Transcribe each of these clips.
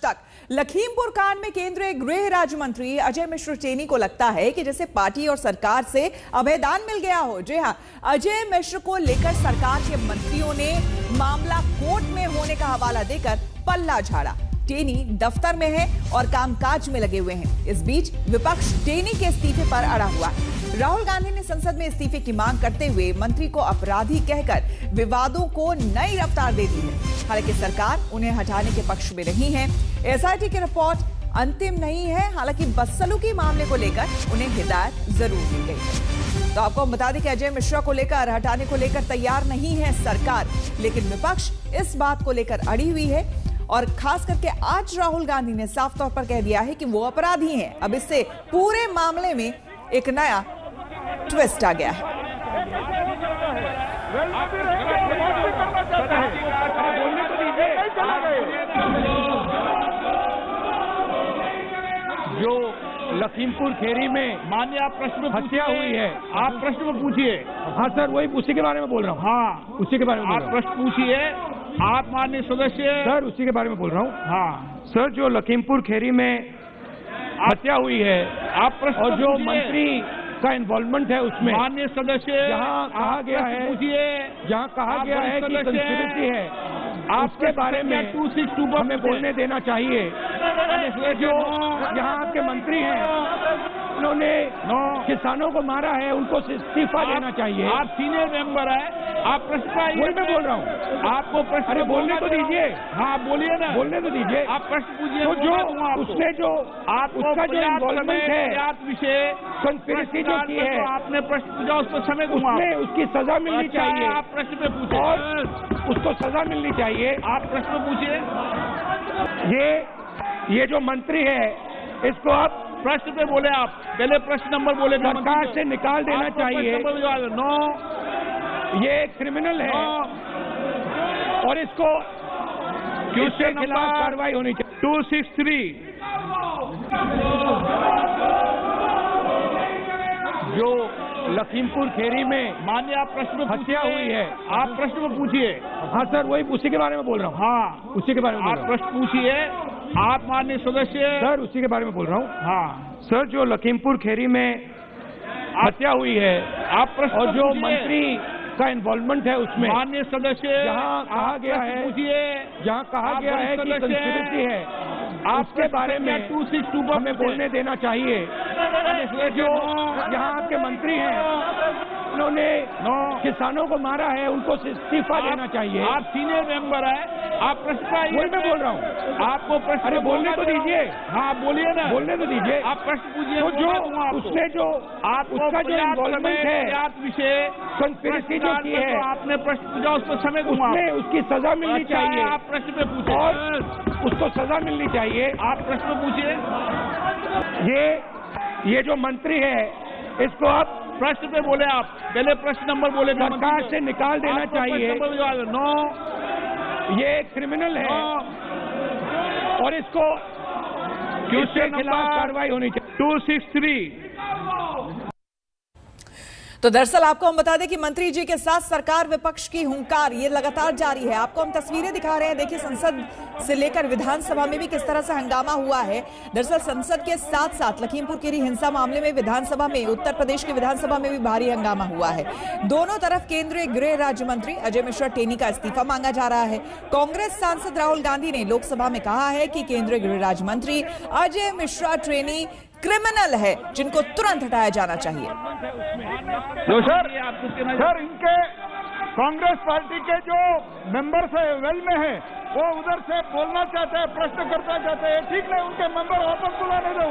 तक। लखीमपुर कांड में केंद्रीय गृह राज्य मंत्री अजय मिश्र टेनी को लगता है कि जैसे पार्टी और सरकार से अभयदान मिल गया हो। जी हां, अजय मिश्र को लेकर सरकार के मंत्रियों ने मामला कोर्ट में होने का हवाला देकर पल्ला झाड़ा। टेनी दफ्तर में है और कामकाज में लगे हुए हैं। इस बीच विपक्ष टेनी के इस्तीफे पर अड़ा हुआ है। राहुल गांधी ने संसद में इस्तीफे की मांग करते हुए मंत्री को अपराधी कहकर विवादों को नई रफ्तार दे दी है। हालांकि सरकार उन्हें हटाने के पक्ष में नहीं है। एसआईटी की रिपोर्ट अंतिम नहीं है। हालांकि बदसलूकी मामले को लेकर उन्हें हिदायत जरूर दी गई है। तो आपको हम बता दें कि अजय मिश्रा को लेकर हटाने को लेकर तैयार नहीं है सरकार, लेकिन विपक्ष इस बात को लेकर अड़ी हुई है। और खास करके आज राहुल गांधी ने साफ तौर पर कह दिया है कि वो अपराधी हैं। अब इससे पूरे मामले में एक नया ट्विस्ट आ गया है। जो लखीमपुर खेरी में माननीय आप प्रश्न हत्या हुई है, आप प्रश्न में पूछिए। हाँ सर, वही उसी के बारे में बोल रहा हूँ। हाँ, उसी के बारे में आप प्रश्न पूछिए। आप माननीय सदस्य सर, उसी के बारे में बोल रहा हूँ। हाँ सर, जो लखीमपुर खेरी में हत्या हुई है, आप प्रश्न और जो मंत्री का इन्वॉल्वमेंट है उसमें, माननीय सदस्य जहाँ कहा गया है, पूछिए, जहाँ कहा गया है कि कंस्पिरेसी है, आपके बारे में 262 हमें बोलने देना चाहिए। जो यहाँ आपके मंत्री हैं, उन्होंने किसानों को मारा है, उनको इस्तीफा देना चाहिए। आप सीनियर मेंबर हैं, आप प्रश्न वही मैं बोल रहा हूँ। आपको प्रश्न, अरे बोलने तो दीजिए। हाँ बोलिए ना, बोलने तो दीजिए। आप प्रश्न पूछिए। तो जो उसने जो उसका जो इन्वॉल्वमेंट है, विषय कंस्पिरेसी जो की है, आपने प्रश्न पूछा, उस पर समय दूंगा। उसकी सजा मिलनी चाहिए। आप प्रश्न पे पूछिए और उसको सजा मिलनी चाहिए। आप प्रश्न पूछिए। ये जो मंत्री है, इसको आप प्रश्न पे बोले। आप पहले प्रश्न नंबर बोले, सरकार से निकाल देना चाहिए। नो, ये क्रिमिनल है और इसको इसके खिलाफ कार्रवाई होनी चाहिए। 263 जो लखीमपुर खेरी में माननीय आप प्रश्न हत्या हुई है, आप प्रश्न में पूछिए। हाँ सर, वही उसी के बारे में बोल रहा हूँ। हाँ, उसी के बारे में आप प्रश्न पूछिए। आप माननीय सदस्य सर, उसी के बारे में बोल रहा हूँ। हाँ सर, जो लखीमपुर खेरी में हत्या हुई है, आप प्रश्न, और जो मंत्री का इन्वॉल्वमेंट है उसमें, माननीय सदस्य जहाँ कहा गया है, पूछिए, जहाँ कहा गया है कि कंस्पिरेसी है, आपके बारे में 262 हमें बोलने देना चाहिए। जो यहाँ आपके मंत्री हैं, उन्होंने किसानों को मारा है, उनको इस्तीफा देना चाहिए। आप सीनियर मेंबर हैं, आप प्रश्न, वही मैं बोल रहा हूँ। आपको प्रश्न, अरे बोलने तो दीजिए। हाँ बोलिए ना, बोलने तो दीजिए। आप प्रश्न पूछिए। तो जो उसने जो उसका जो इन्वॉल्वमेंट है, विषय कंस्पिरेसी जो की है, आपने प्रश्न पूछा, उस पर समय दूंगा। उसकी सजा मिलनी चाहिए। आप प्रश्न पे पूछिए और उसको सजा मिलनी चाहिए। आप प्रश्न पूछिए। ये जो मंत्री है, इसको आप प्रश्न पे बोले। आप पहले प्रश्न नंबर बोले, सरकार से निकाल देना चाहिए। नो, ये क्रिमिनल है और इसको इसके खिलाफ कार्रवाई होनी चाहिए। 263 तो दरअसल आपको हम बता दें कि मंत्री जी के साथ सरकार विपक्ष की हुंकार ये लगातार जारी है। आपको हम तस्वीरें दिखा रहे हैं। देखिए, संसद से लेकर विधानसभा में भी किस तरह से हंगामा हुआ है। दरअसल संसद के साथ साथ लखीमपुर खीरी हिंसा मामले में विधानसभा में, उत्तर प्रदेश की विधानसभा में भी भारी हंगामा हुआ है। दोनों तरफ केंद्रीय गृह राज्य मंत्री अजय मिश्रा टेनी का इस्तीफा मांगा जा रहा है। कांग्रेस सांसद राहुल गांधी ने लोकसभा में कहा है कि केंद्रीय गृह राज्य मंत्री अजय मिश्रा टेनी क्रिमिनल है, जिनको तुरंत हटाया जाना चाहिए। जो सर इनके कांग्रेस पार्टी के जो मेंबर्स है, वेल में है, वो उधर से बोलना चाहते हैं, प्रश्न करना चाहते हैं। ठीक नहीं, उनके मेंबर वापस बुलाने दो।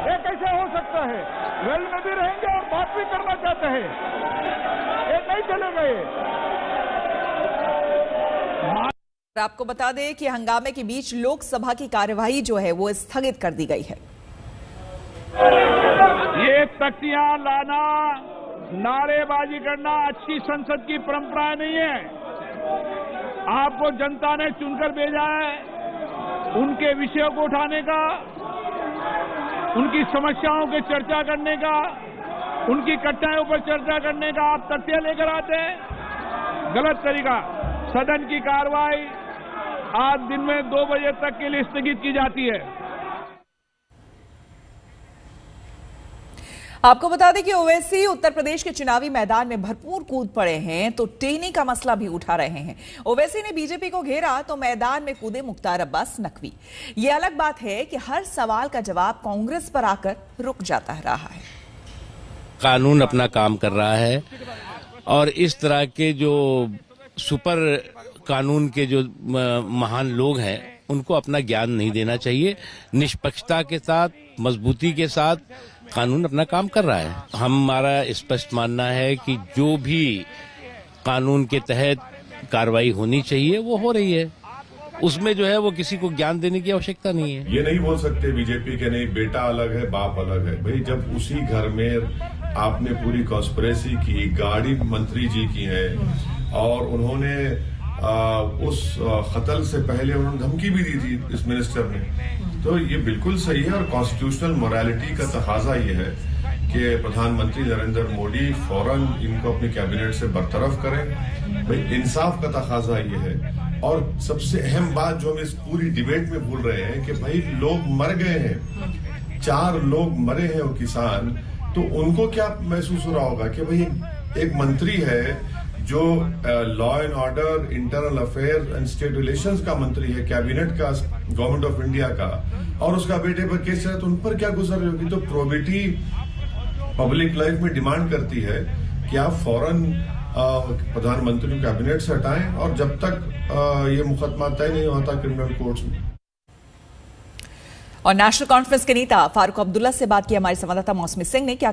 ये कैसे हो सकता है? वेल में भी रहेंगे और बात भी करना चाहते हैं, ये नहीं चलेगा। ये आपको बता दें कि हंगामे के बीच लोकसभा की कार्यवाही जो है वो स्थगित कर दी गई है। ये तख्तियां लाना, नारेबाजी करना अच्छी संसद की परंपरा नहीं है। आपको जनता ने चुनकर भेजा है उनके विषयों को उठाने का, उनकी समस्याओं की चर्चा करने का, उनकी कठिनाइयों पर चर्चा करने का। आप तथ्य लेकर आते हैं, गलत तरीका। सदन की कार्रवाई आज दिन में 2 बजे तक के लिए स्थगित की जाती है। आपको बता दें कि ओवैसी उत्तर प्रदेश के चुनावी मैदान में भरपूर कूद पड़े हैं तो टेनी का मसला भी उठा रहे हैं। ओवैसी ने बीजेपी को घेरा तो मैदान में कूदे मुख्तार अब्बास नकवी। ये अलग बात है कि हर सवाल का जवाब कांग्रेस पर आकर रुक जाता रहा है। कानून अपना काम कर रहा है और इस तरह के जो सुपर कानून के जो महान लोग हैं उनको अपना ज्ञान नहीं देना चाहिए। निष्पक्षता के साथ, मजबूती के साथ कानून अपना काम कर रहा है। हमारा स्पष्ट मानना है कि जो भी कानून के तहत कार्रवाई होनी चाहिए वो हो रही है। उसमें जो है वो किसी को ज्ञान देने की आवश्यकता नहीं है। ये नहीं बोल सकते बीजेपी के नहीं बेटा अलग है बाप अलग है। भाई जब उसी घर में आपने पूरी कॉन्स्पिरेसी की, गाड़ी मंत्री जी की है और उन्होंने उस कत्ल से पहले उन्होंने धमकी भी दी थी इस मिनिस्टर ने, तो ये बिल्कुल सही है। और कॉन्स्टिट्यूशनल मोरालिटी का तकाजा ये है कि प्रधानमंत्री नरेंद्र मोदी फौरन इनको अपनी कैबिनेट से बरतरफ करें। भाई इंसाफ का तकाजा ये है। और सबसे अहम बात जो हम इस पूरी डिबेट में भूल रहे हैं कि भाई लोग मर गए हैं, 4 लोग मरे हैं वो किसान, तो उनको क्या महसूस हो रहा होगा कि भाई एक मंत्री है जो law and order, internal affair and state relations का मंत्री है, कैबिनेट का, गवर्नमेंट ऑफ इंडिया का, और उसका बेटे पर केस है तो उन पर क्या गुजर रही होगी। तो प्रोबेबिलिटी पब्लिक लाइफ में डिमांड करती है कि आप फौरन प्रधानमंत्री को कैबिनेट से हटाएं और जब तक ये मुकदमा तय नहीं होता क्रिमिनल कोर्ट्स में। और नेशनल कॉन्फ्रेंस के नेता फारूक अब्दुल्ला से बात की हमारे संवाददाता मौसमी सिंह ने। क्या